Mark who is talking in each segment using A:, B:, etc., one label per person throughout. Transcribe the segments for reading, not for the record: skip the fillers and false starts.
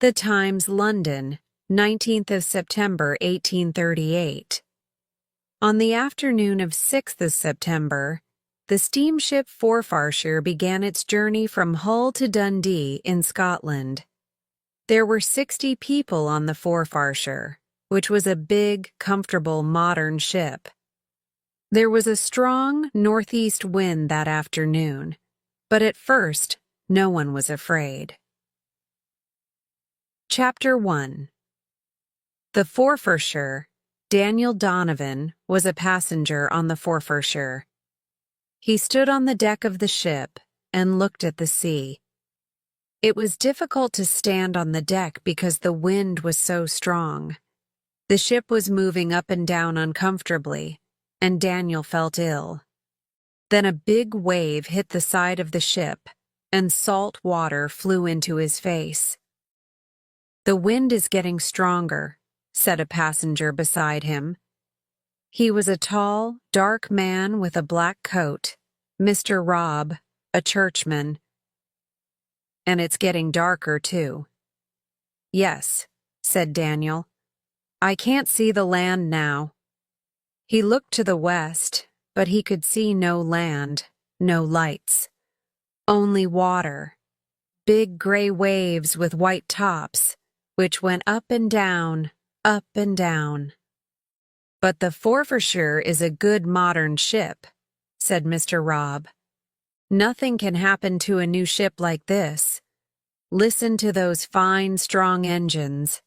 A: The Times, London, 19th of September, 1838. On the afternoon of 6th of September, the steamship Forfarshire began its journey from Hull to Dundee in Scotland. There were 60 people on the Forfarshire, which was a big, comfortable, modern ship. There was a strong northeast wind that afternoon, but at first, no one was afraid. Chapter 1. The Forfarshire. Daniel Donovan was a passenger on the Forfarshire. He stood on the deck of the ship and looked at the sea. It was difficult to stand on the deck because the wind was so strong. The ship was moving up and down uncomfortably, and Daniel felt ill. Then a big wave hit the side of the ship, and salt water flew into his face. "The wind is getting stronger," said a passenger beside him. He was a tall, dark man with a black coat, Mr. Robb, a churchman. "And it's getting darker, too." "Yes," said Daniel. "I can't see the land now." He looked to the west, but he could see no land, no lights. Only water, big gray waves with white tops, which went up and down, up and down. "But the Forfarshire is a good modern ship," said Mr. Robb. "Nothing can happen to a new ship like this. Listen to those fine, strong engines."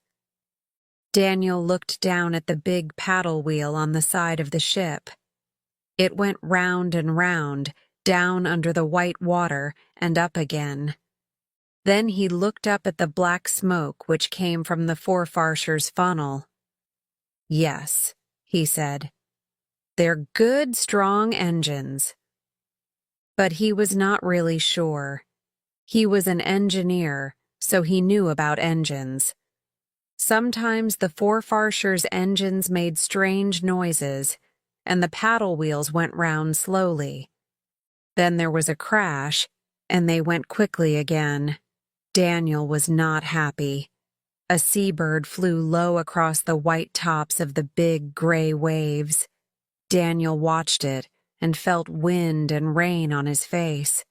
A: Daniel looked down at the big paddle wheel on the side of the ship. It went round and round, down under the white water and up again. Then he looked up at the black smoke which came from the Forfarshire's funnel. "Yes," he said, "they're good, strong engines." But he was not really sure. He was an engineer, so he knew about engines. Sometimes the Forfarshire's engines made strange noises, and the paddle wheels went round slowly. Then there was a crash, and they went quickly again. Daniel was not happy. A seabird flew low across the white tops of the big gray waves. Daniel watched it and felt wind and rain on his face.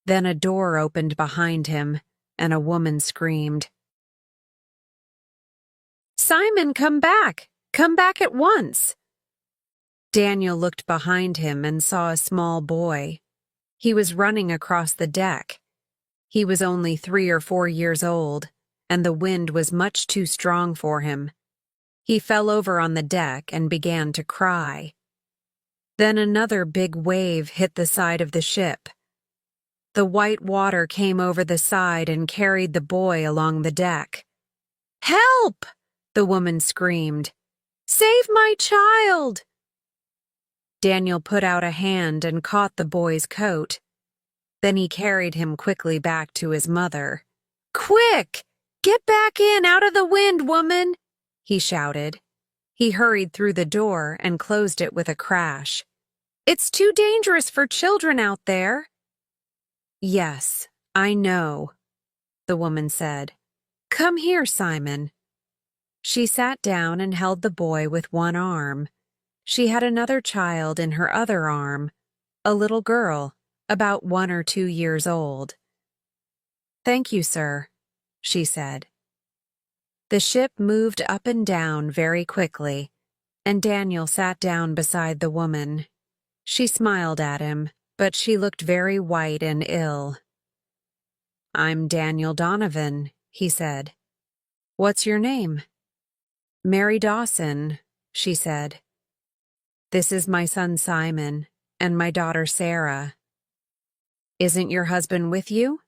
A: Then a door opened behind him, and a woman screamed, "Simon, come back! Come back at once!" Daniel looked behind him and saw a small boy. He was running across the deck. He was only 3 or 4 years old, and the wind was much too strong for him. He fell over on the deck and began to cry. Then another big wave hit the side of the ship. The white water came over the side and carried the boy along the deck. "Help!" the woman screamed. "Save my child!" Daniel put out a hand and caught the boy's coat. Then he carried him quickly back to his mother. "Quick! Get back in, out of the wind, woman!" he shouted. He hurried through the door and closed it with a crash. "It's too dangerous for children out there." "Yes, I know," the woman said. "Come here, Simon." She sat down and held the boy with one arm. She had another child in her other arm, a little girl, about 1 or 2 years old. "Thank you, sir," she said. The ship moved up and down very quickly, and Daniel sat down beside the woman. She smiled at him, but she looked very white and ill. "I'm Daniel Donovan," he said. "What's your name?" "Mary Dawson," she said. "This is my son Simon, and my daughter Sarah." "Isn't your husband with you?"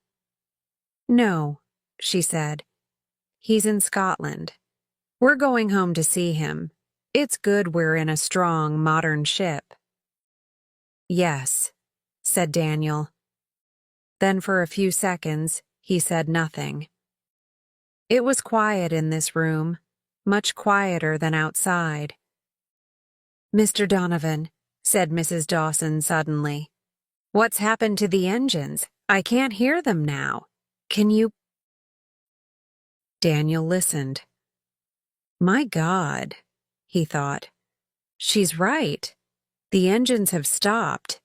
A: "No," she said. "He's in Scotland. We're going home to see him. It's good we're in a strong, modern ship." "Yes," said Daniel. Then for a few seconds, he said nothing. It was quiet in this room, much quieter than outside. "Mr. Donovan," said Mrs. Dawson suddenly, "what's happened to the engines? I can't hear them now. Can you Daniel listened. My God, he thought. She's right. The engines have stopped.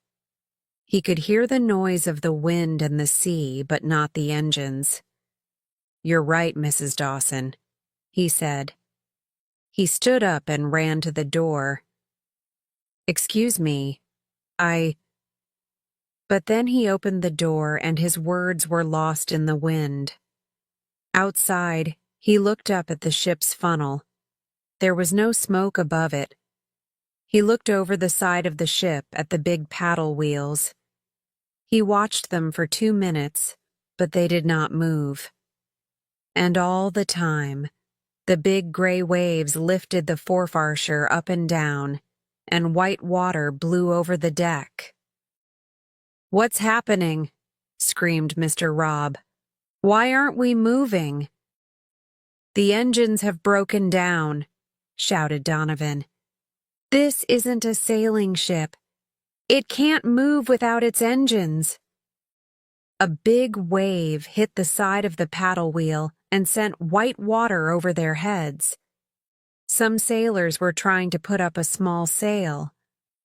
A: He could hear the noise of the wind and the sea, but not the engines. You're right, Mrs. Dawson, he said. He stood up and ran to the door. Excuse me, But then he opened the door and his words were lost in the wind. Outside, he looked up at the ship's funnel. There was no smoke above it. He looked over the side of the ship at the big paddle wheels. He watched them for 2 minutes, but they did not move. And all the time, the big gray waves lifted the Forfarshire up and down, and white water blew over the deck. What's happening? Screamed Mr. Robb. Why aren't we moving? The engines have broken down, shouted Donovan. This isn't a sailing ship. It can't move without its engines. A big wave hit the side of the paddle wheel and sent white water over their heads. Some sailors were trying to put up a small sail,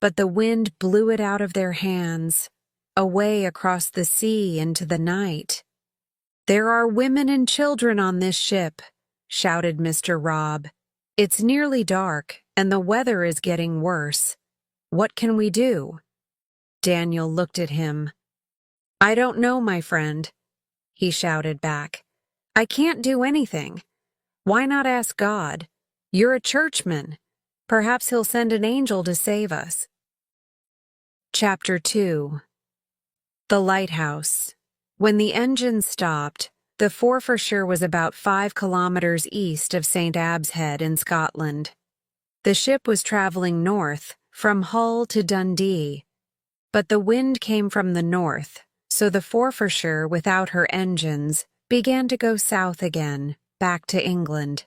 A: but the wind blew it out of their hands, away across the sea into the night. There are women and children on this ship, shouted Mr. Robb. It's nearly dark, and the weather is getting worse. What can we do? Daniel looked at him. I don't know, my friend, he shouted back. I can't do anything. Why not ask God? You're a churchman. Perhaps he'll send an angel to save us. Chapter 2. The Lighthouse. When the engine stopped, the Forfarshire was about 5 kilometers east of St. Abb's Head in Scotland. The ship was traveling north, from Hull to Dundee, but the wind came from the north, so the Forfarshire, without her engines, began to go south again, back to England.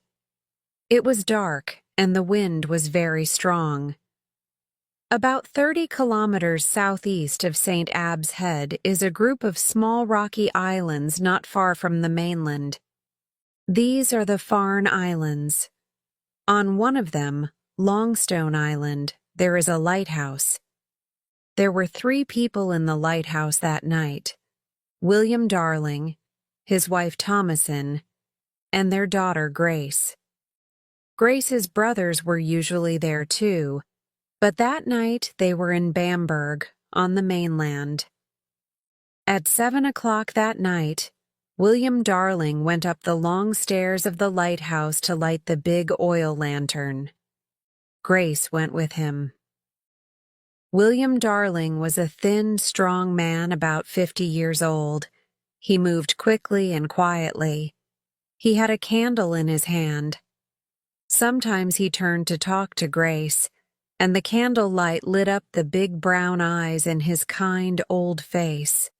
A: It was dark, and the wind was very strong. About 30 kilometers southeast of St. Abb's Head is a group of small rocky islands not far from the mainland. These are the Farne Islands. On one of them, Longstone Island, there is a lighthouse. There were 3 people in the lighthouse that night: William Darling, his wife Thomasin, and their daughter Grace. Grace's brothers were usually there too, but that night they were in Bamberg, on the mainland. At 7 o'clock that night, William Darling went up the long stairs of the lighthouse to light the big oil lantern. Grace went with him. William Darling was a thin, strong man about 50 years old. He moved quickly and quietly. He had a candle in his hand. Sometimes he turned to talk to Grace, and the candle light lit up the big brown eyes in his kind old face.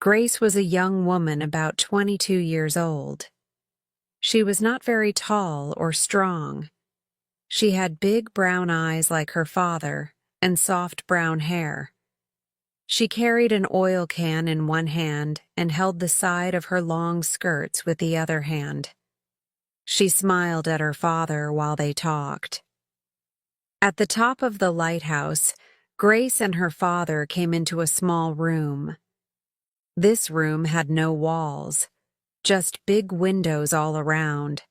A: Grace was a young woman about 22 years old. She was not very tall or strong. She had big brown eyes like her father and soft brown hair. She carried an oil can in one hand and held the side of her long skirts with the other hand. She smiled at her father while they talked. At the top of the lighthouse, Grace and her father came into a small room. This room had no walls, just big windows all around.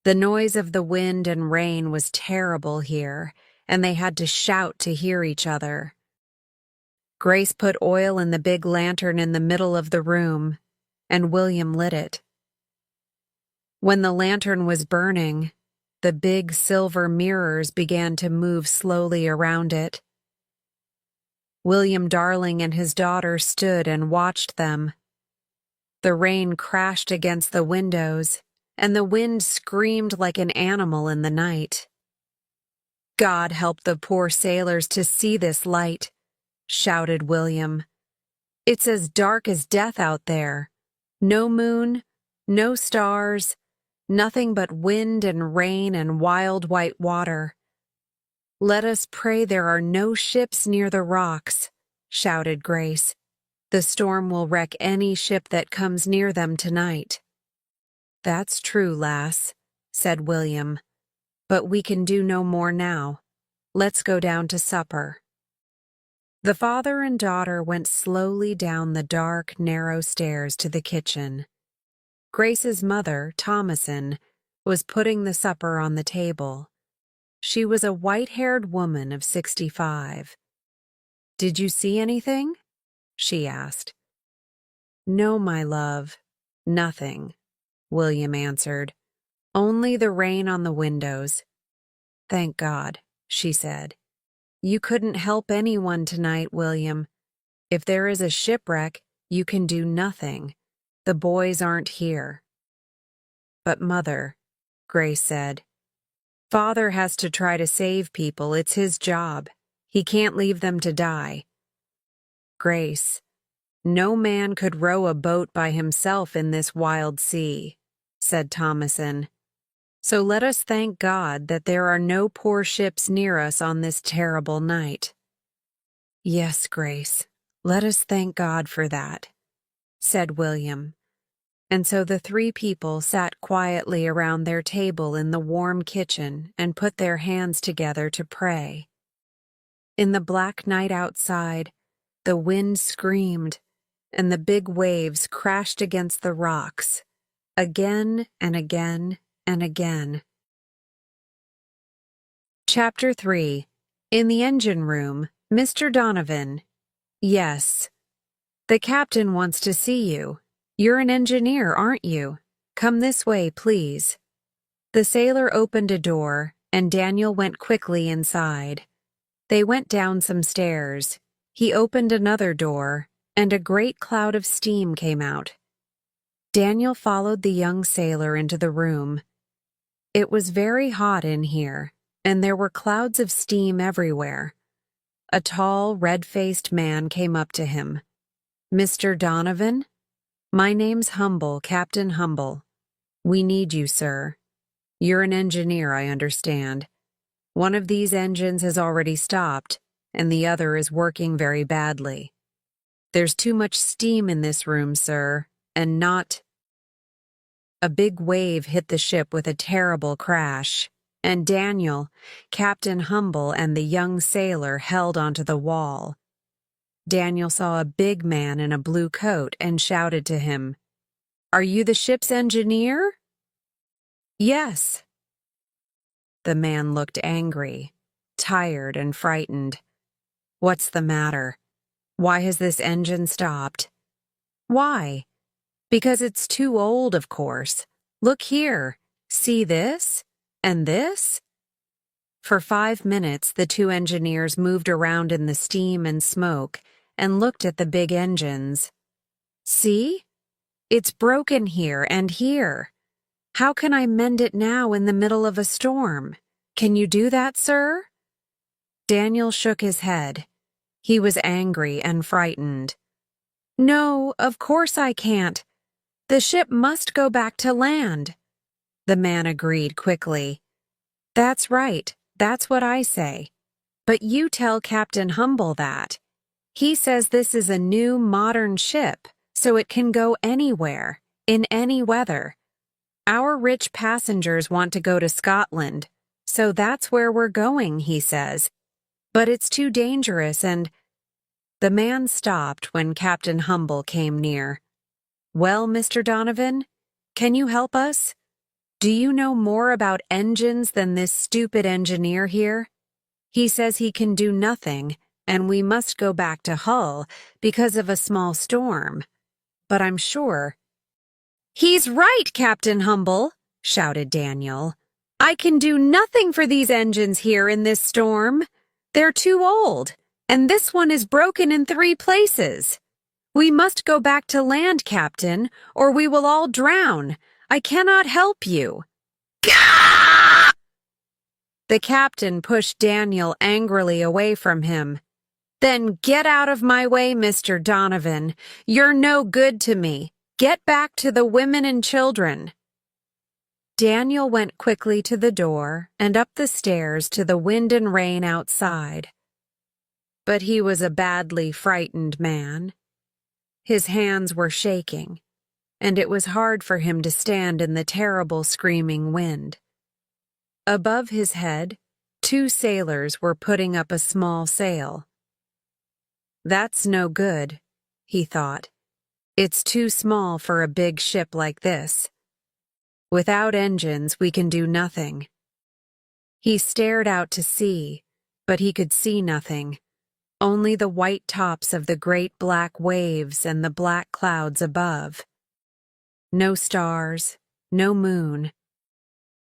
A: The noise of the wind and rain was terrible here, and they had to shout to hear each other. Grace put oil in the big lantern in the middle of the room, and William lit it. When the lantern was burning, the big silver mirrors began to move slowly around it. William Darling and his daughter stood and watched them. The rain crashed against the windows, and the wind screamed like an animal in the night. God help the poor sailors to see this light, shouted William. It's as dark as death out there. No moon, no stars, nothing but wind and rain and wild white water. Let us pray there are no ships near the rocks, shouted Grace. The storm will wreck any ship that comes near them tonight. "That's true, lass," said William. "But we can do no more now. Let's go down to supper." The father and daughter went slowly down the dark, narrow stairs to the kitchen. Grace's mother, Thomason, was putting the supper on the table. She was a white-haired woman of 65. "Did you see anything?" she asked. "No, my love, nothing," William answered. "Only the rain on the windows." "Thank God," she said. "You couldn't help anyone tonight, William. If there is a shipwreck, you can do nothing. The boys aren't here." "But, Mother," Grace said, "Father has to try to save people. It's his job. He can't leave them to die." "Grace, no man could row a boat by himself in this wild sea," said Thomason. "So let us thank God that there are no poor ships near us on this terrible night." "Yes, Grace, let us thank God for that," said William. And so the three people sat quietly around their table in the warm kitchen and put their hands together to pray. In the black night outside, the wind screamed, and the big waves crashed against the rocks, again and again and again. Chapter 3. In the engine room, Mr. Donovan. "Yes. The captain wants to see you. You're an engineer, aren't you? Come this way, please." The sailor opened a door, and Daniel went quickly inside. They went down some stairs. He opened another door, and a great cloud of steam came out. Daniel followed the young sailor into the room. It was very hot in here, and there were clouds of steam everywhere. A tall, red-faced man came up to him. "Mr. Donovan? My name's Humble, Captain Humble. We need you, sir. You're an engineer, I understand. One of these engines has already stopped, and the other is working very badly. There's too much steam in this room, sir, and not—" A big wave hit the ship with a terrible crash, and Daniel, Captain Humble, and the young sailor held onto the wall. Daniel saw a big man in a blue coat and shouted to him, "Are you the ship's engineer?" "Yes." The man looked angry, tired, and frightened. "What's the matter? Why has this engine stopped?" "Why? Because it's too old, of course. Look here. See this? And this?" For 5 minutes, the two engineers moved around in the steam and smoke and looked at the big engines. "See? It's broken here and here. How can I mend it now in the middle of a storm? Can you do that, sir?" Daniel shook his head. He was angry and frightened. "No, of course I can't. The ship must go back to land." The man agreed quickly. "That's right. That's what I say. But you tell Captain Humble that. He says this is a new, modern ship, so it can go anywhere, in any weather. Our rich passengers want to go to Scotland, so that's where we're going, he says. But it's too dangerous and—" The man stopped when Captain Humble came near. "Well, Mr. Donovan, can you help us? Do you know more about engines than this stupid engineer here? He says he can do nothing, and we must go back to Hull because of a small storm. But I'm sure—" "He's right, Captain Humble," shouted Daniel. "I can do nothing for these engines here in this storm. They're too old, and this one is broken in 3 places. We must go back to land, Captain, or we will all drown. I cannot help you." Gah! The captain pushed Daniel angrily away from him. "Then get out of my way, Mr. Donovan. You're no good to me. Get back to the women and children." Daniel went quickly to the door and up the stairs to the wind and rain outside. But he was a badly frightened man. His hands were shaking, and it was hard for him to stand in the terrible screaming wind. Above his head, 2 sailors were putting up a small sail. "That's no good," he thought. "It's too small for a big ship like this. Without engines, we can do nothing." He stared out to sea, but he could see nothing, only the white tops of the great black waves and the black clouds above. No stars, no moon.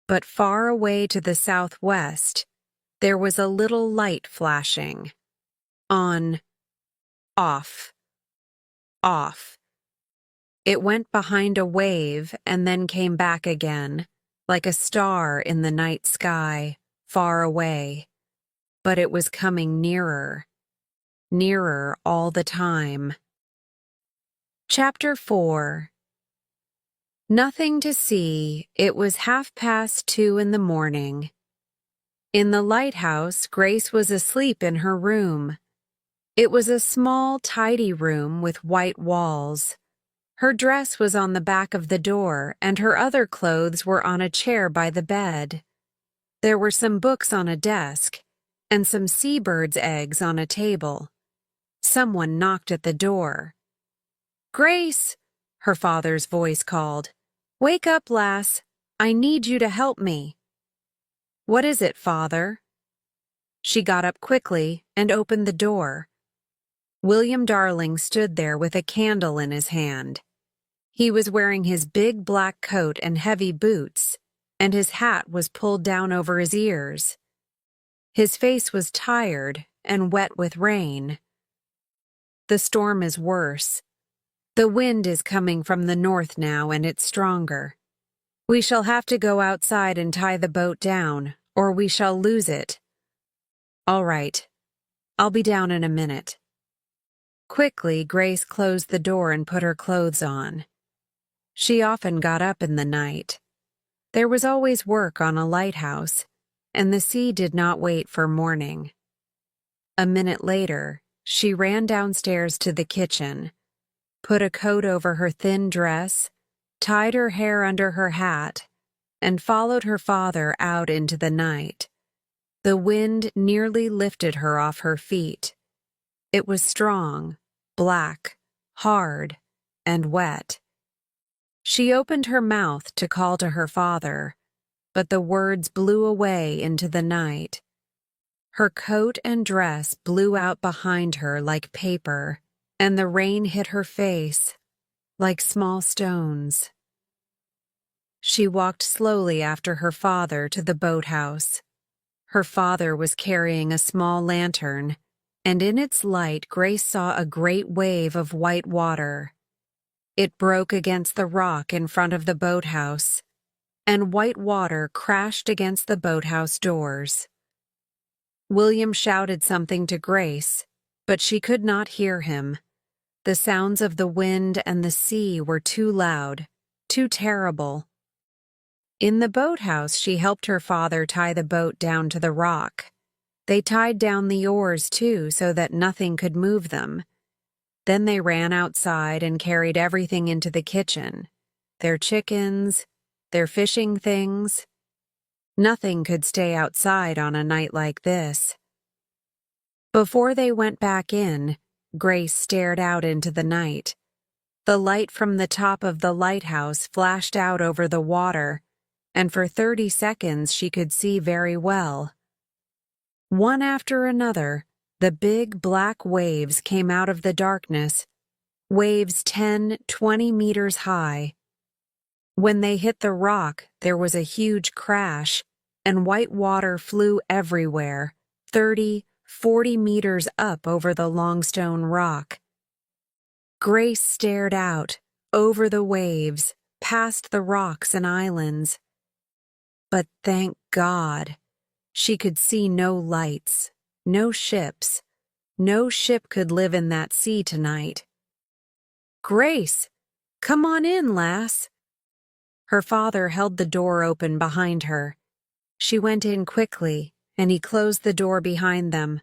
A: But far away to the southwest, there was a little light flashing. On, off, off. It went behind a wave and then came back again, like a star in the night sky, far away. But it was coming nearer, nearer all the time. Chapter 4. Nothing to see. It was 2:30 in the morning. In the lighthouse, Grace was asleep in her room. It was a small, tidy room with white walls. Her dress was on the back of the door, and her other clothes were on a chair by the bed. There were some books on a desk, and some seabirds' eggs on a table. Someone knocked at the door. "Grace," her father's voice called. "Wake up, lass. I need you to help me." "What is it, father?" She got up quickly and opened the door. William Darling stood there with a candle in his hand. He was wearing his big black coat and heavy boots, and his hat was pulled down over his ears. His face was tired and wet with rain. "The storm is worse. The wind is coming from the north now, and it's stronger. We shall have to go outside and tie the boat down, or we shall lose it." "All right. I'll be down in a minute." Quickly, Grace closed the door and put her clothes on. She often got up in the night. There was always work on a lighthouse, and the sea did not wait for morning. A minute later, she ran downstairs to the kitchen, put a coat over her thin dress, tied her hair under her hat, and followed her father out into the night. The wind nearly lifted her off her feet. It was strong, black, hard, and wet. She opened her mouth to call to her father, but the words blew away into the night. Her coat and dress blew out behind her like paper, and the rain hit her face like small stones. She walked slowly after her father to the boathouse. Her father was carrying a small lantern, and in its light Grace saw a great wave of white water. It broke against the rock in front of the boathouse, and white water crashed against the boathouse doors. William shouted something to Grace, but she could not hear him. The sounds of the wind and the sea were too loud, too terrible. In the boathouse, she helped her father tie the boat down to the rock. They tied down the oars, too, so that nothing could move them. Then they ran outside and carried everything into the kitchen. Their chickens, their fishing things. Nothing could stay outside on a night like this. Before they went back in, Grace stared out into the night. The light from the top of the lighthouse flashed out over the water, and for 30 seconds she could see very well. One after another, the big black waves came out of the darkness, waves 10, 20 meters high. When they hit the rock, there was a huge crash, and white water flew everywhere, 30, 40 meters up over the long stone rock. Grace stared out, over the waves, past the rocks and islands. But thank God, she could see no lights, no ships. No ship could live in that sea tonight. "Grace, come on in, lass." Her father held the door open behind her. She went in quickly, and he closed the door behind them.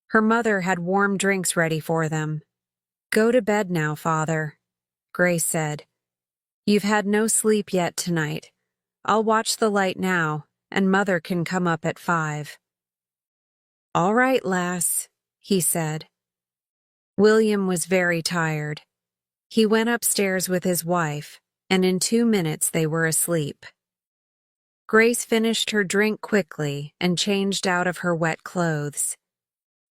A: Her mother had warm drinks ready for them. "Go to bed now, father," Grace said. You've had no sleep yet tonight. I'll watch the light now, and Mother can come up at 5. All right, lass, he said. William was very tired. He went upstairs with his wife, and in 2 minutes they were asleep. Grace finished her drink quickly and changed out of her wet clothes.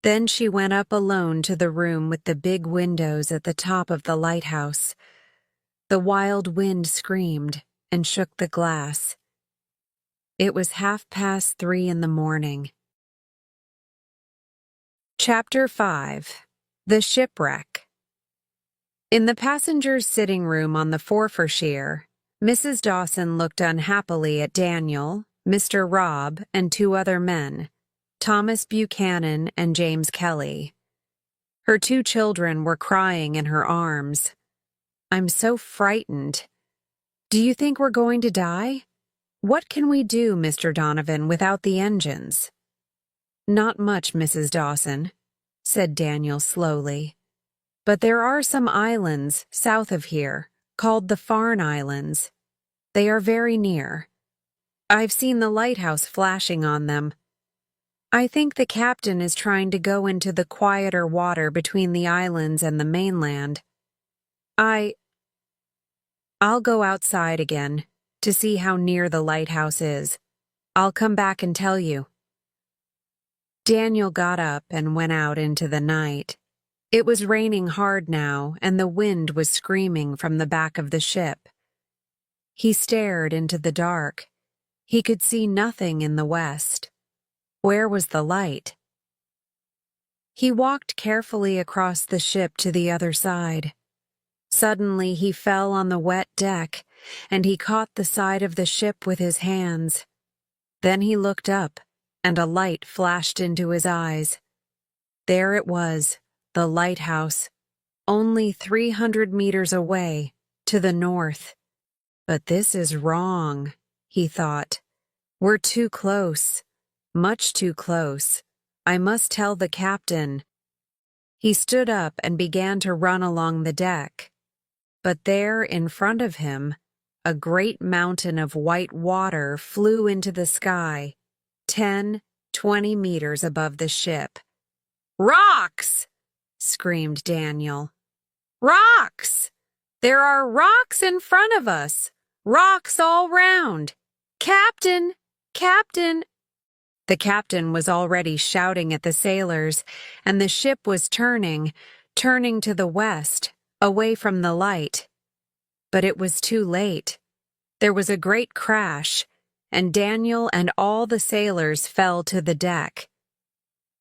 A: Then she went up alone to the room with the big windows at the top of the lighthouse. The wild wind screamed and shook the glass. It was 3:30 in the morning. Chapter 5. The Shipwreck. In the passengers' sitting room on the Forfarshire, Mrs. Dawson looked unhappily at Daniel, Mr. Robb, and 2 other men, Thomas Buchanan and James Kelly. Her 2 children were crying in her arms. I'm so frightened. Do you think we're going to die? What can we do, Mr. Donovan, without the engines? Not much, Mrs. Dawson, said Daniel slowly. But there are some islands south of here, called the Farne Islands. They are very near. I've seen the lighthouse flashing on them. I think the captain is trying to go into the quieter water between the islands and the mainland. I'll go outside again to see how near the lighthouse is. I'll come back and tell you. Daniel got up and went out into the night. It was raining hard now, and the wind was screaming from the back of the ship. He stared into the dark. He could see nothing in the west. Where was the light? He walked carefully across the ship to the other side. Suddenly he fell on the wet deck, and he caught the side of the ship with his hands. Then he looked up, and a light flashed into his eyes. There it was, the lighthouse, only 300 meters away, to the north. But this is wrong, he thought. We're too close, much too close. I must tell the captain. He stood up and began to run along the deck. But there, in front of him, a great mountain of white water flew into the sky, 10, 20 meters above the ship. Rocks! Screamed Daniel. Rocks! There are rocks in front of us! Rocks all round! Captain! Captain! The captain was already shouting at the sailors, and the ship was turning to the west, away from the light. But it was too late. There was a great crash, and Daniel and all the sailors fell to the deck.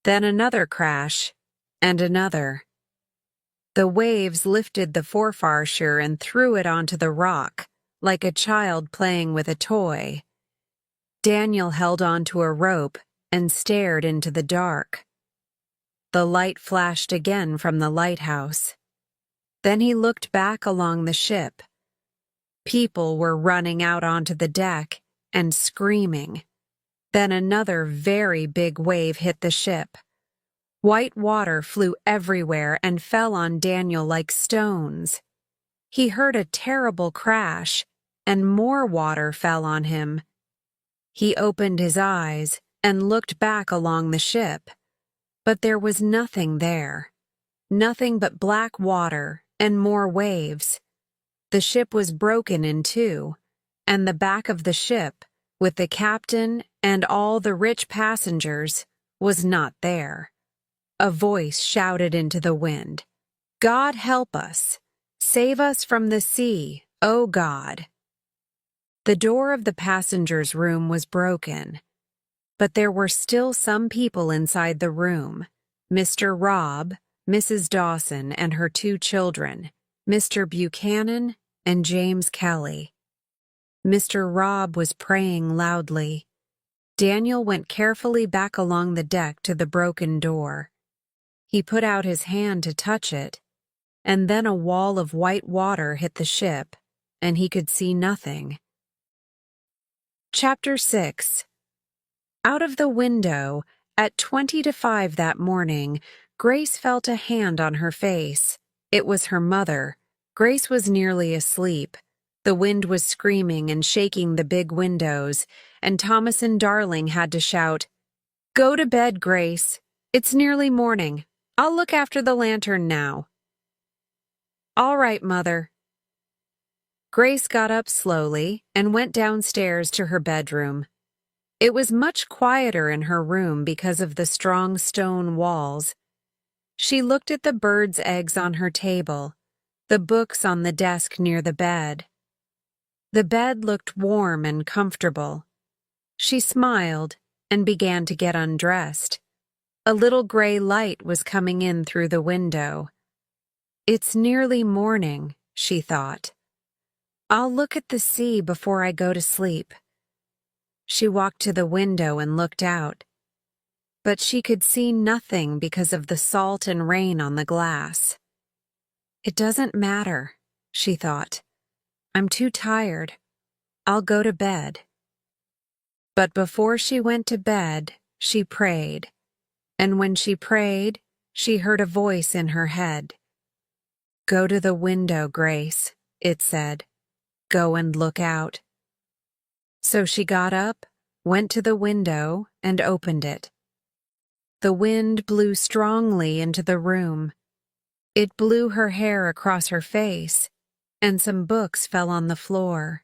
A: Then another crash, and another. The waves lifted the Forfarshire and threw it onto the rock, like a child playing with a toy. Daniel held onto a rope and stared into the dark. The light flashed again from the lighthouse. Then he looked back along the ship. People were running out onto the deck and screaming. Then another very big wave hit the ship. White water flew everywhere and fell on Daniel like stones. He heard a terrible crash, and more water fell on him. He opened his eyes and looked back along the ship, but there was nothing there. Nothing but black water and more waves. The ship was broken in 2, and the back of the ship, with the captain and all the rich passengers, was not there. A voice shouted into the wind, God help us! Save us from the sea, O God! The door of the passengers' room was broken, but there were still some people inside the room. Mr. Robb, Mrs. Dawson and her 2 children, Mr. Buchanan and James Kelly. Mr. Robb was praying loudly. Daniel went carefully back along the deck to the broken door. He put out his hand to touch it, and then a wall of white water hit the ship, and he could see nothing. Chapter 6. Out of the window, at 20 to 5 that morning, Grace felt a hand on her face. It was her mother. Grace was nearly asleep, The wind was screaming and shaking the big windows, and Thomas and Darling had to shout, "Go to bed, Grace. It's nearly morning. I'll look after the lantern now." "All right, Mother." Grace got up slowly and went downstairs to her bedroom. It was much quieter in her room because of the strong stone walls. She looked at the birds' eggs on her table, the books on the desk near the bed. The bed looked warm and comfortable. She smiled and began to get undressed. A little gray light was coming in through the window. "It's nearly morning," she thought. "I'll look at the sea before I go to sleep." She walked to the window and looked out. But she could see nothing because of the salt and rain on the glass. "It doesn't matter," she thought. "I'm too tired. I'll go to bed." But before she went to bed, she prayed. And when she prayed, she heard a voice in her head. "Go to the window, Grace," it said. "Go and look out." So she got up, went to the window, and opened it. The wind blew strongly into the room. It blew her hair across her face, and some books fell on the floor.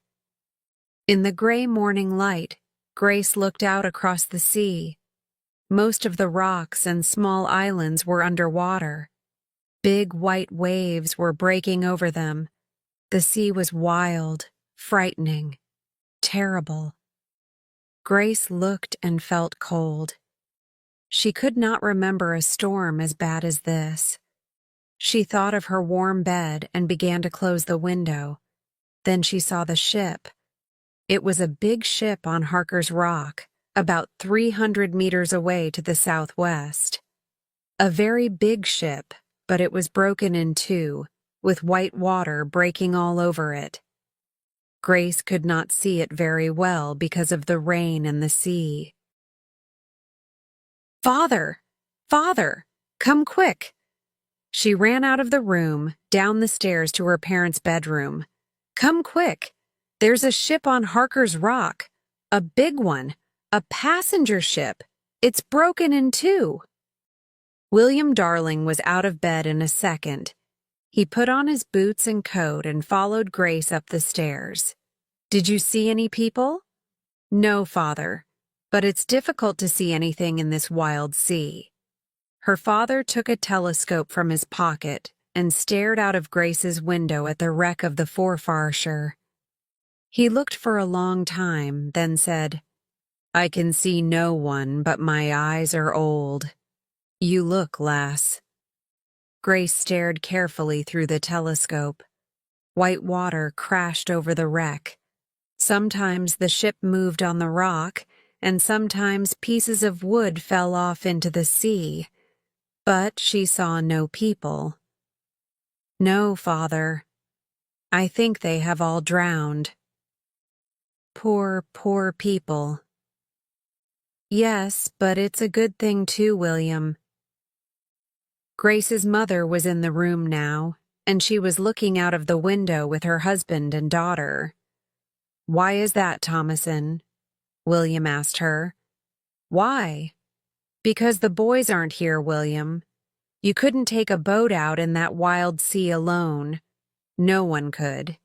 A: In the gray morning light, Grace looked out across the sea. Most of the rocks and small islands were underwater. Big white waves were breaking over them. The sea was wild, frightening, terrible. Grace looked and felt cold. She could not remember a storm as bad as this. She thought of her warm bed and began to close the window. Then she saw the ship. It was a big ship on Harker's Rock, about 300 meters away to the southwest. A very big ship, but it was broken in two, with white water breaking all over it. Grace could not see it very well because of the rain and the sea. "Father! Father! Come quick!" She ran out of the room, down the stairs to her parents' bedroom. "Come quick! There's a ship on Harker's Rock. A big one. A passenger ship. It's broken in two." William Darling was out of bed in a second. He put on his boots and coat and followed Grace up the stairs. "Did you see any people?" "No, Father, but it's difficult to see anything in this wild sea." Her father took a telescope from his pocket and stared out of Grace's window at the wreck of the Forfarshire. He looked for a long time, then said, "I can see no one, but my eyes are old. You look, lass." Grace stared carefully through the telescope. White water crashed over the wreck. Sometimes the ship moved on the rock, and sometimes pieces of wood fell off into the sea. But she saw no people. "No, Father. I think they have all drowned." "Poor, poor people." "Yes, but it's a good thing too, William." Grace's mother was in the room now, and she was looking out of the window with her husband and daughter. "Why is that, Thomason?" William asked her. "Why?" "Because the boys aren't here, William. You couldn't take a boat out in that wild sea alone. No one could.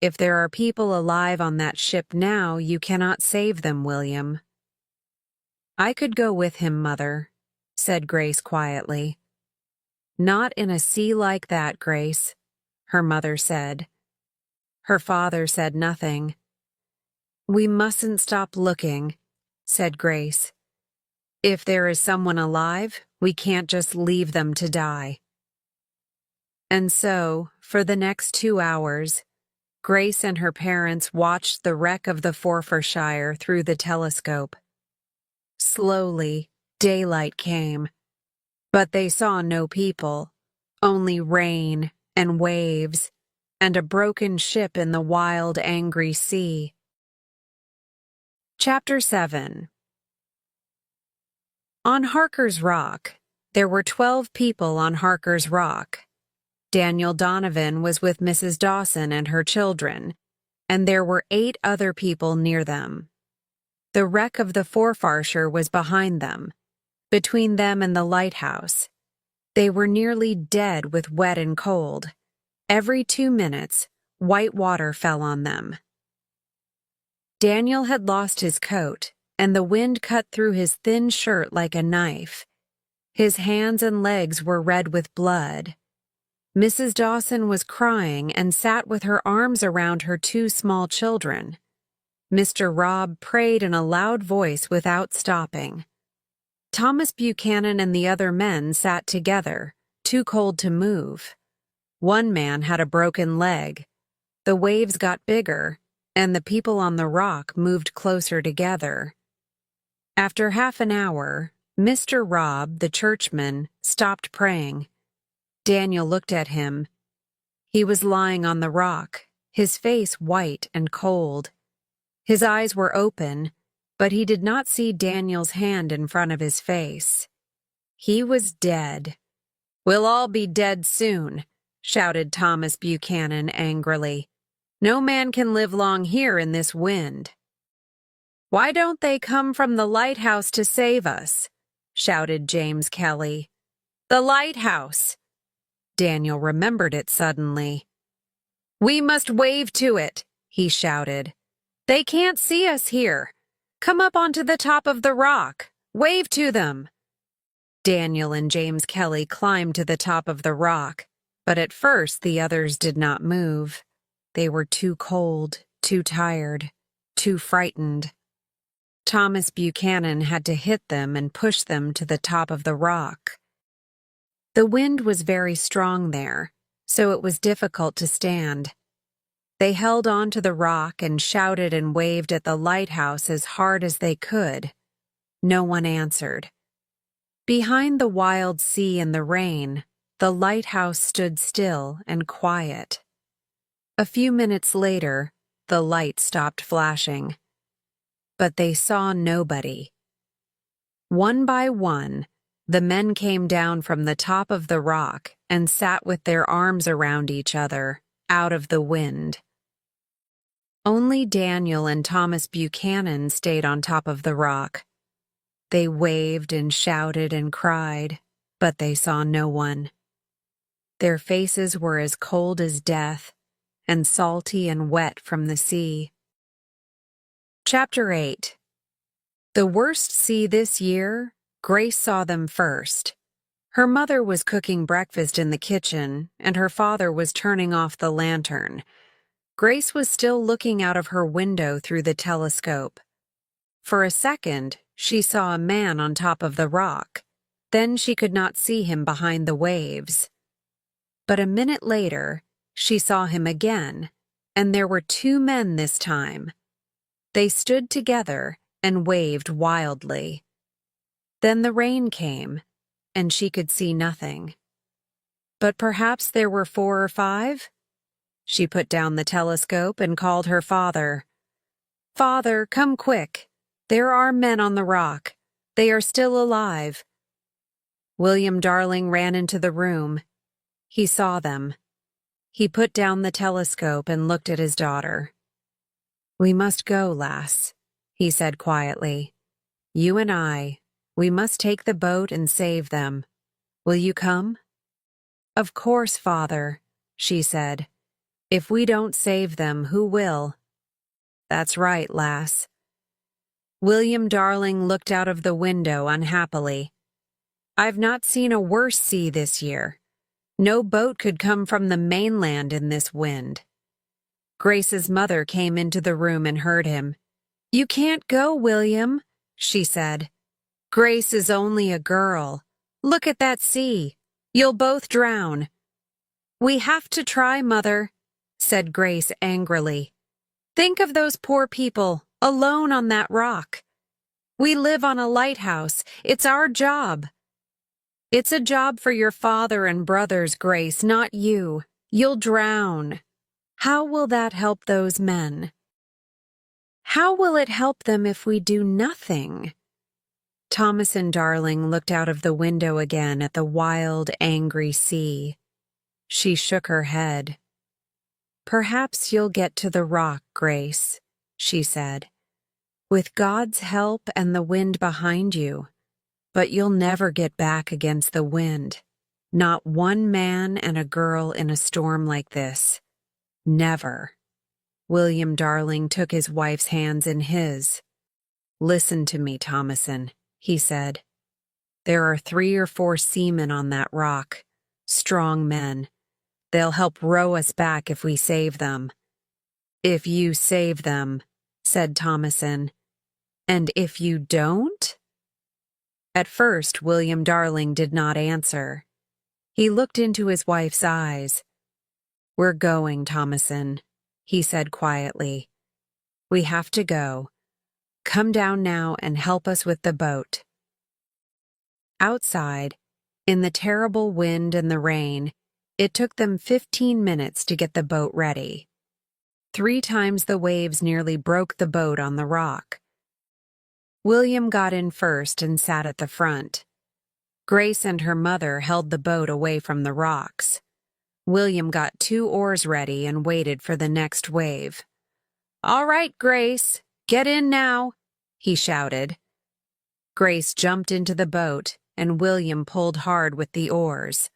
A: If there are people alive on that ship now, you cannot save them, William." "I could go with him, Mother," said Grace quietly. "Not in a sea like that, Grace," her mother said. Her father said nothing. "We mustn't stop looking," said Grace. "If there is someone alive, we can't just leave them to die." And so, for the next 2 hours, Grace and her parents watched the wreck of the Forfarshire through the telescope. Slowly, daylight came, but they saw no people, only rain and waves, and a broken ship in the wild, angry sea. Chapter 7. On Harker's Rock, there were 12 people on Harker's Rock. Daniel Donovan was with Mrs. Dawson and her children, and there were 8 other people near them. The wreck of the Forfarshire was behind them, between them and the lighthouse. They were nearly dead with wet and cold. Every 2 minutes, white water fell on them. Daniel had lost his coat, and the wind cut through his thin shirt like a knife. His hands and legs were red with blood. Mrs. Dawson was crying and sat with her arms around her 2 small children. Mr. Robb prayed in a loud voice without stopping. Thomas Buchanan and the other men sat together, too cold to move. One man had a broken leg. The waves got bigger, and the people on the rock moved closer together. After half an hour, Mr. Robb, the churchman, stopped praying. Daniel looked at him. He was lying on the rock, his face white and cold. His eyes were open, but he did not see Daniel's hand in front of his face. He was dead. "We'll all be dead soon," shouted Thomas Buchanan angrily. "No man can live long here in this wind." "Why don't they come from the lighthouse to save us?" shouted James Kelly. "The lighthouse!" Daniel remembered it suddenly. "We must wave to it," he shouted. "They can't see us here. Come up onto the top of the rock. Wave to them." Daniel and James Kelly climbed to the top of the rock, but at first the others did not move. They were too cold, too tired, too frightened. Thomas Buchanan had to hit them and push them to the top of the rock. The wind was very strong there, so it was difficult to stand. They held on to the rock and shouted and waved at the lighthouse as hard as they could. No one answered. Behind the wild sea and the rain, the lighthouse stood still and quiet. A few minutes later, the light stopped flashing. But they saw nobody. One by one, the men came down from the top of the rock and sat with their arms around each other, out of the wind. Only Daniel and Thomas Buchanan stayed on top of the rock. They waved and shouted and cried, but they saw no one. Their faces were as cold as death, and salty and wet from the sea. Chapter 8. The worst sea this year, Grace saw them first. Her mother was cooking breakfast in the kitchen, and her father was turning off the lantern. Grace was still looking out of her window through the telescope. For a second, she saw a man on top of the rock. Then she could not see him behind the waves. But a minute later, she saw him again, and there were 2 men this time. They stood together and waved wildly. Then the rain came, and she could see nothing. But perhaps there were 4 or 5? She put down the telescope and called her father. "Father, come quick. There are men on the rock. They are still alive." William Darling ran into the room. He saw them. He put down the telescope and looked at his daughter. "We must go, lass," he said quietly. "You and I, we must take the boat and save them. Will you come?" "Of course, father," she said. "If we don't save them, who will?" "That's right, lass." William Darling looked out of the window unhappily. "I've not seen a worse sea this year. No boat could come from the mainland in this wind." Grace's mother came into the room and heard him. "You can't go, William," she said. "Grace is only a girl. Look at that sea. You'll both drown." "We have to try, Mother," said Grace angrily. "Think of those poor people, alone on that rock. We live on a lighthouse. It's our job." "It's a job for your father and brothers, Grace, not you. You'll drown." "How will that help those men?" "How will it help them if we do nothing?" Thomas and Darling looked out of the window again at the wild, angry sea. She shook her head. "Perhaps you'll get to the rock, Grace," she said, "with God's help and the wind behind you. But you'll never get back against the wind. Not one man and a girl in a storm like this. Never." William Darling took his wife's hands in his. "Listen to me, Thomason," he said. "There are 3 or 4 seamen on that rock. Strong men. They'll help row us back if we save them." "If you save them," said Thomason. "And if you don't?" At first, William Darling did not answer. He looked into his wife's eyes. "We're going, Thomason," he said quietly. "We have to go. Come down now and help us with the boat." Outside, in the terrible wind and the rain, it took them 15 minutes to get the boat ready. 3 times the waves nearly broke the boat on the rock. William got in first and sat at the front. Grace and her mother held the boat away from the rocks. William got 2 oars ready and waited for the next wave. "All right, Grace, get in now," he shouted. Grace jumped into the boat, and William pulled hard with the oars.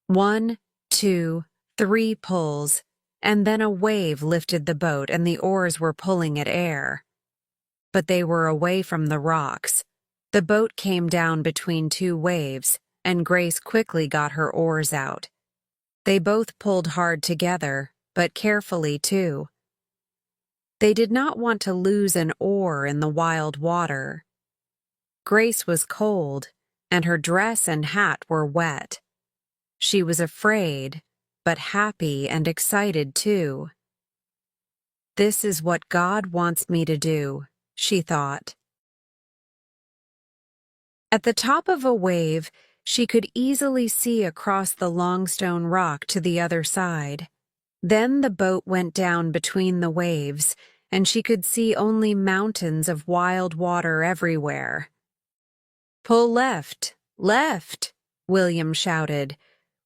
A: 1, 2, 3 pulls, and then a wave lifted the boat and the oars were pulling at air. But they were away from the rocks. The boat came down between 2 waves, and Grace quickly got her oars out. They both pulled hard together, but carefully too. They did not want to lose an oar in the wild water. Grace was cold, and her dress and hat were wet. She was afraid, but happy and excited too. "This is what God wants me to do," she thought. At the top of a wave, she could easily see across the long stone rock to the other side. Then the boat went down between the waves, and she could see only mountains of wild water everywhere. "Pull left, left," William shouted.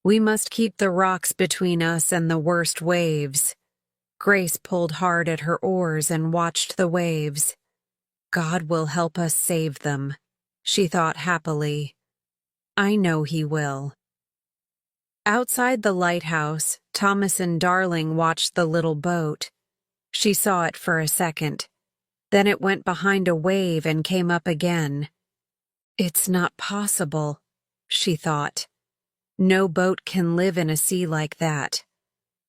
A: "We must keep the rocks between us and the worst waves." Grace pulled hard at her oars and watched the waves. "God will help us save them," she thought happily. "I know He will." Outside the lighthouse, Thomason Darling watched the little boat. She saw it for a second. Then it went behind a wave and came up again. "It's not possible," she thought. "No boat can live in a sea like that.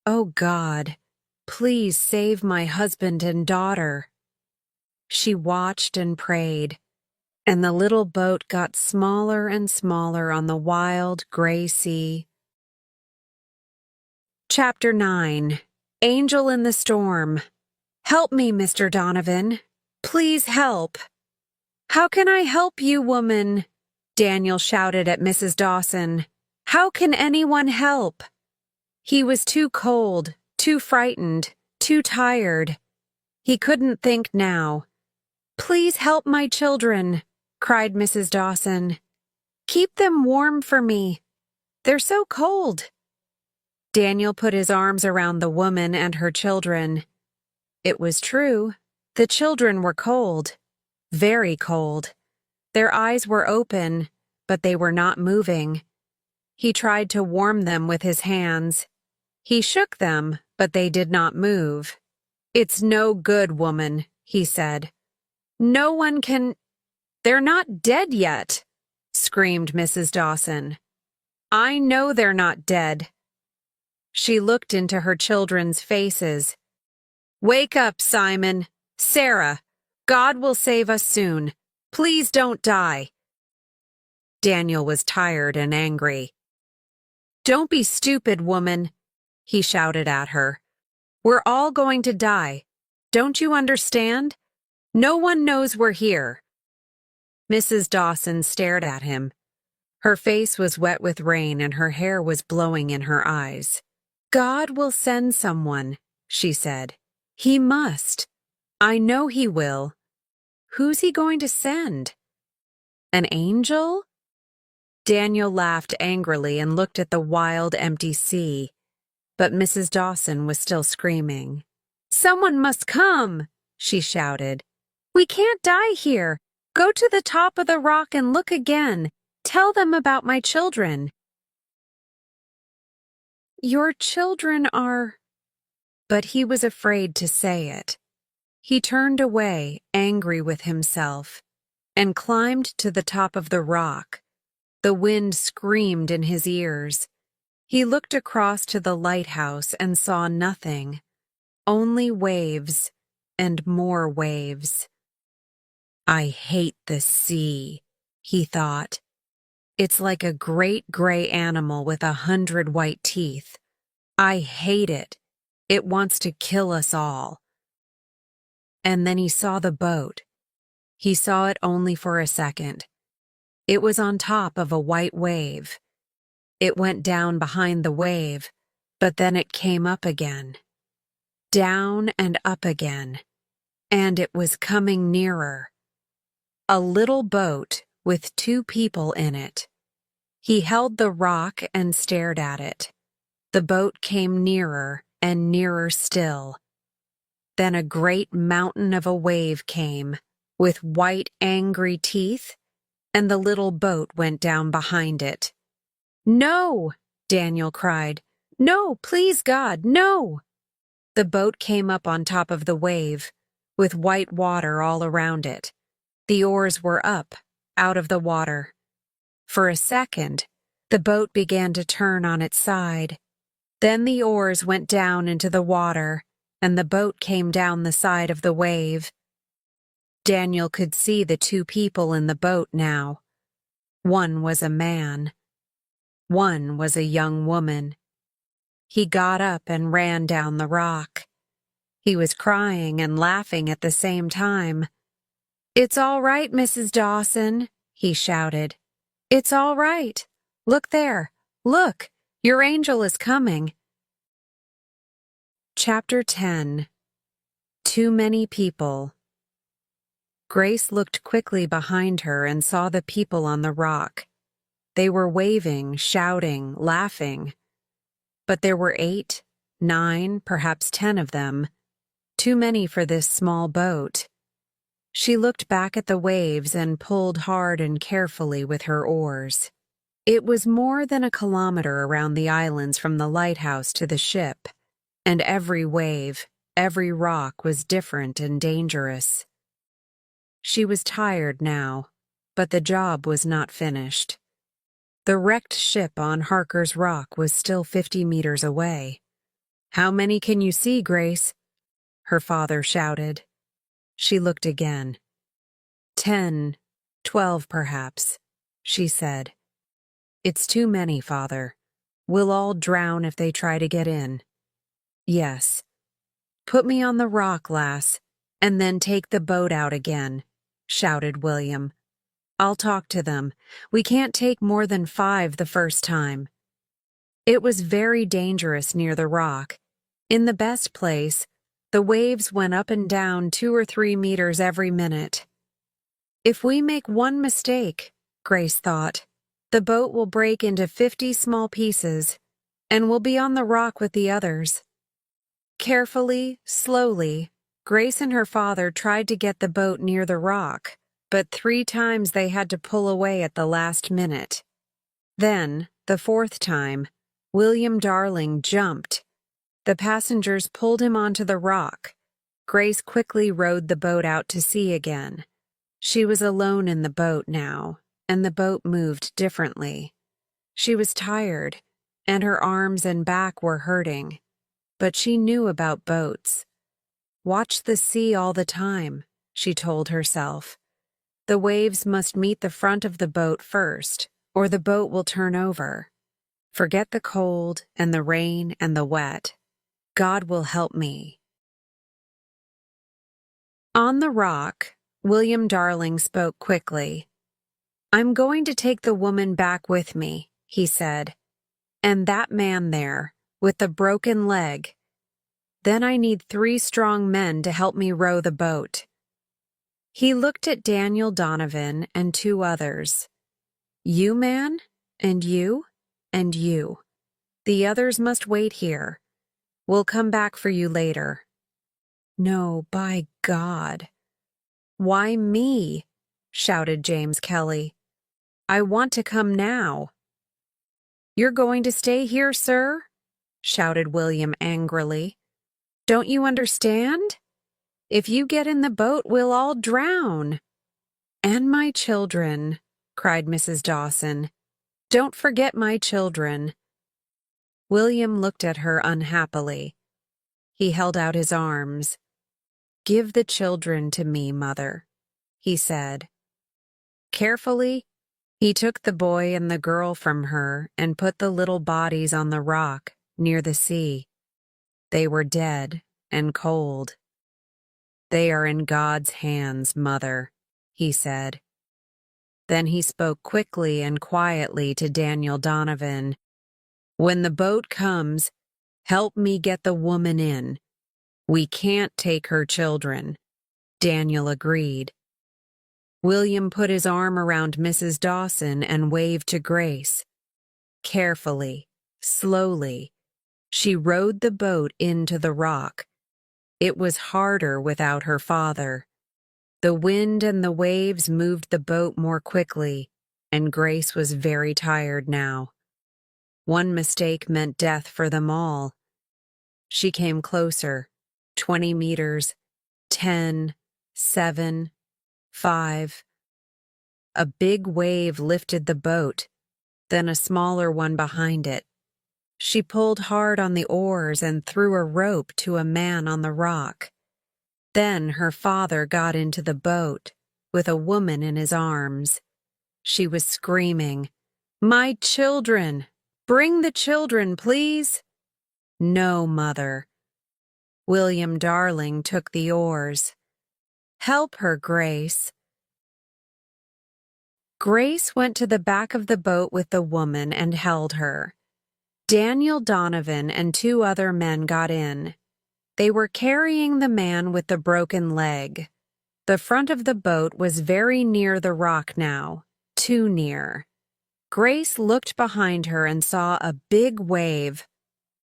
A: Oh God, please save my husband and daughter." She watched and prayed, and the little boat got smaller and smaller on the wild, gray sea. Chapter 9. Angel in the Storm. "Help me, Mr. Donovan. Please help." "How can I help you, woman?" Daniel shouted at Mrs. Dawson. "How can anyone help?" He was too cold, too frightened, too tired. He couldn't think now. "Please help my children," cried Mrs. Dawson. "Keep them warm for me. They're so cold." Daniel put his arms around the woman and her children. It was true. The children were cold. Very cold. Their eyes were open, but they were not moving. He tried to warm them with his hands. He shook them, but they did not move. "It's no good, woman," he said. "No one can—" "They're not dead yet," screamed Mrs. Dawson. "I know they're not dead." She looked into her children's faces. "Wake up, Simon. Sarah. God will save us soon. Please don't die." Daniel was tired and angry. "Don't be stupid, woman," he shouted at her. "We're all going to die. Don't you understand? No one knows we're here." Mrs. Dawson stared at him. Her face was wet with rain and her hair was blowing in her eyes. "God will send someone," she said. "He must. I know He will. Who's He going to send? An angel?" Daniel laughed angrily and looked at the wild, empty sea. but Mrs. Dawson was still screaming. "Someone must come!" she shouted. "We can't die here. Go to the top of the rock and look again. Tell them about my children." "Your children are—" But he was afraid to say it. He turned away, angry with himself, and climbed to the top of the rock. The wind screamed in his ears. He looked across to the lighthouse and saw nothing, only waves and more waves. "I hate the sea," he thought. "It's like a great gray animal with 100 white teeth. I hate it. It wants to kill us all." And then he saw the boat. He saw it only for a second. It was on top of a white wave. It went down behind the wave, but then it came up again. Down and up again. And it was coming nearer. A little boat with 2 people in it. He held the rock and stared at it. The boat came nearer and nearer still. Then a great mountain of a wave came, with white, angry teeth, and the little boat went down behind it. "No!" Daniel cried. "No, please God, no!" The boat came up on top of the wave, with white water all around it. The oars were up, out of the water. For a second, the boat began to turn on its side. Then the oars went down into the water, and the boat came down the side of the wave. Daniel could see the 2 people in the boat now. One was a man. One was a young woman. He got up and ran down the rock. He was crying and laughing at the same time. "It's all right, Mrs. Dawson," he shouted. "It's all right. Look there. Look, your angel is coming." Chapter 10. Too Many People. Grace looked quickly behind her and saw the people on the rock. They were waving, shouting, laughing. But there were 8, 9, perhaps 10 of them. Too many for this small boat. She looked back at the waves and pulled hard and carefully with her oars. It was more than a kilometer around the islands from the lighthouse to the ship, and every wave, every rock was different and dangerous. She was tired now, but the job was not finished. The wrecked ship on Harker's Rock was still 50 meters away. "How many can you see, Grace?" her father shouted. She looked again. 10, 12 perhaps, she said. "It's too many, Father. We'll all drown if they try to get in." "Yes. Put me on the rock, lass, and then take the boat out again," shouted William. "I'll talk to them. We can't take more than 5 the first time." It was very dangerous near the rock. In the best place, the waves went up and down 2 or 3 meters every minute. If we make one mistake, Grace thought, the boat will break into 50 small pieces, and we'll be on the rock with the others. Carefully, slowly, Grace and her father tried to get the boat near the rock, but 3 times they had to pull away at the last minute. Then, the 4th time, William Darling jumped. The passengers pulled him onto the rock. Grace quickly rowed the boat out to sea again. She was alone in the boat now, and the boat moved differently. She was tired, and her arms and back were hurting, but she knew about boats. Watch the sea all the time, she told herself. The waves must meet the front of the boat first, or the boat will turn over. Forget the cold and the rain and the wet. God will help me. On the rock, William Darling spoke quickly. "I'm going to take the woman back with me," he said. "And that man there, with the broken leg. Then I need 3 strong men to help me row the boat." He looked at Daniel Donovan and 2 others. "You, man, and you, and you. The others must wait here. We'll come back for you later." "No, by God." "Why me?" shouted James Kelly. "I want to come now." "You're going to stay here, sir?" shouted William angrily. "Don't you understand? If you get in the boat, we'll all drown." "And my children," cried Mrs. Dawson. "Don't forget my children." William looked at her unhappily. He held out his arms. "Give the children to me, Mother," he said. Carefully, he took the boy and the girl from her and put the little bodies on the rock near the sea. They were dead and cold. "They are in God's hands, Mother," he said. Then he spoke quickly and quietly to Daniel Donovan. "When the boat comes, help me get the woman in. We can't take her children." Daniel agreed. William put his arm around Mrs. Dawson and waved to Grace. Carefully, slowly, she rowed the boat into the rock. It was harder without her father. The wind and the waves moved the boat more quickly, and Grace was very tired now. One mistake meant death for them all. She came closer. 20 meters, 10, 7, 5. A big wave lifted the boat, then a smaller one behind it. She pulled hard on the oars and threw a rope to a man on the rock. Then her father got into the boat, with a woman in his arms. She was screaming, "My children! Bring the children, please!" "No, Mother." William Darling took the oars. "Help her, Grace." Grace went to the back of the boat with the woman and held her. Daniel Donovan and 2 other men got in. They were carrying the man with the broken leg. The front of the boat was very near the rock now, too near. Grace looked behind her and saw a big wave.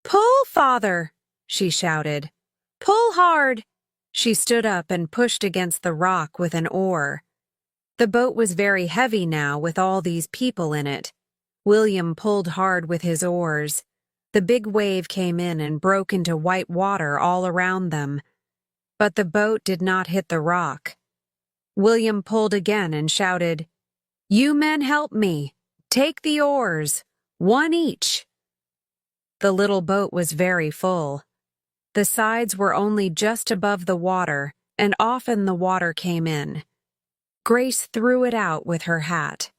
A: "Pull, Father!" she shouted. "Pull hard!" She stood up and pushed against the rock with an oar. The boat was very heavy now with all these people in it. William pulled hard with his oars. The big wave came in and broke into white water all around them. But the boat did not hit the rock. William pulled again and shouted, "You men help me! Take the oars! 1 each!" The little boat was very full. The sides were only just above the water, and often the water came in. Grace threw it out with her hat.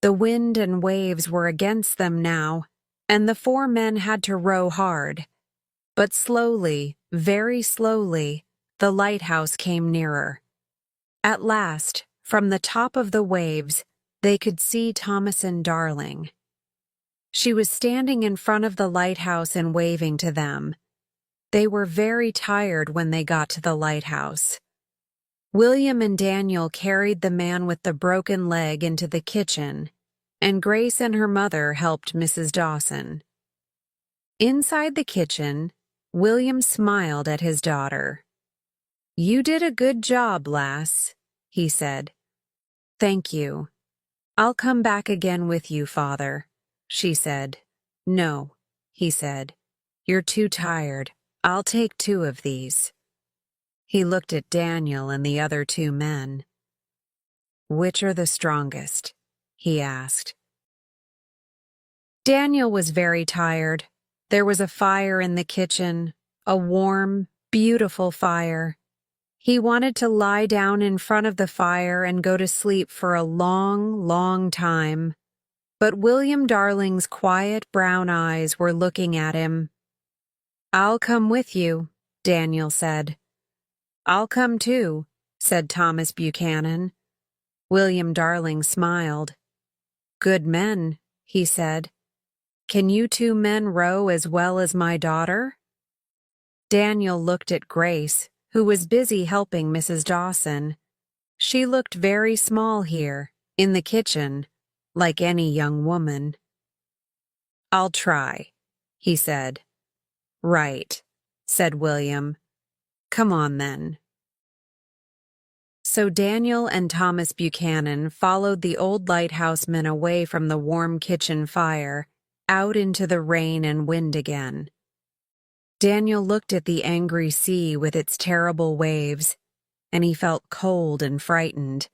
A: The wind and waves were against them now, and the 4 men had to row hard. But slowly, very slowly, the lighthouse came nearer. At last, from the top of the waves, they could see Thomasin Darling. She was standing in front of the lighthouse and waving to them. They were very tired when they got to the lighthouse. William and Daniel carried the man with the broken leg into the kitchen, and Grace and her mother helped Mrs. Dawson. Inside the kitchen, William smiled at his daughter. "You did a good job, lass," he said. "Thank you. I'll come back again with you, Father," she said. "No," he said. "You're too tired. I'll take 2 of these." He looked at Daniel and the other 2 men. "Which are the strongest?" he asked. Daniel was very tired. There was a fire in the kitchen, a warm, beautiful fire. He wanted to lie down in front of the fire and go to sleep for a long, long time. But William Darling's quiet brown eyes were looking at him. "I'll come with you," Daniel said. "I'll come too," said Thomas Buchanan. William Darling smiled. "Good men," he said. "Can you 2 men row as well as my daughter?" Daniel looked at Grace, who was busy helping Mrs. Dawson. She looked very small here, in the kitchen, like any young woman. "I'll try," he said. "Right," said William. "Come on, then." So Daniel and Thomas Buchanan followed the old lighthousemen away from the warm kitchen fire, out into the rain and wind again. Daniel looked at the angry sea with its terrible waves, and he felt cold and frightened.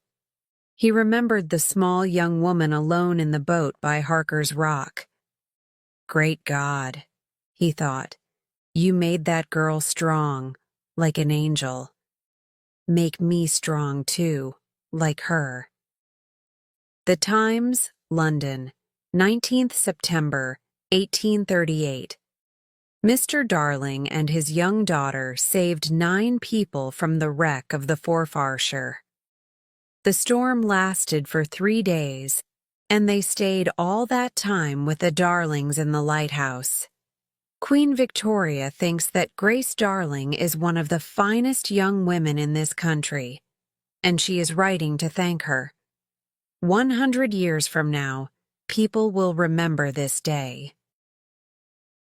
A: He remembered the small young woman alone in the boat by Harker's Rock. "Great God," he thought, "you made that girl strong, like an angel. Make me strong, too, like her." The Times, London, 19th September, 1838. Mr. Darling and his young daughter saved 9 people from the wreck of the Forfarshire. The storm lasted for 3 days, and they stayed all that time with the Darlings in the lighthouse. Queen Victoria thinks that Grace Darling is one of the finest young women in this country, and she is writing to thank her. 100 years from now, people will remember this day.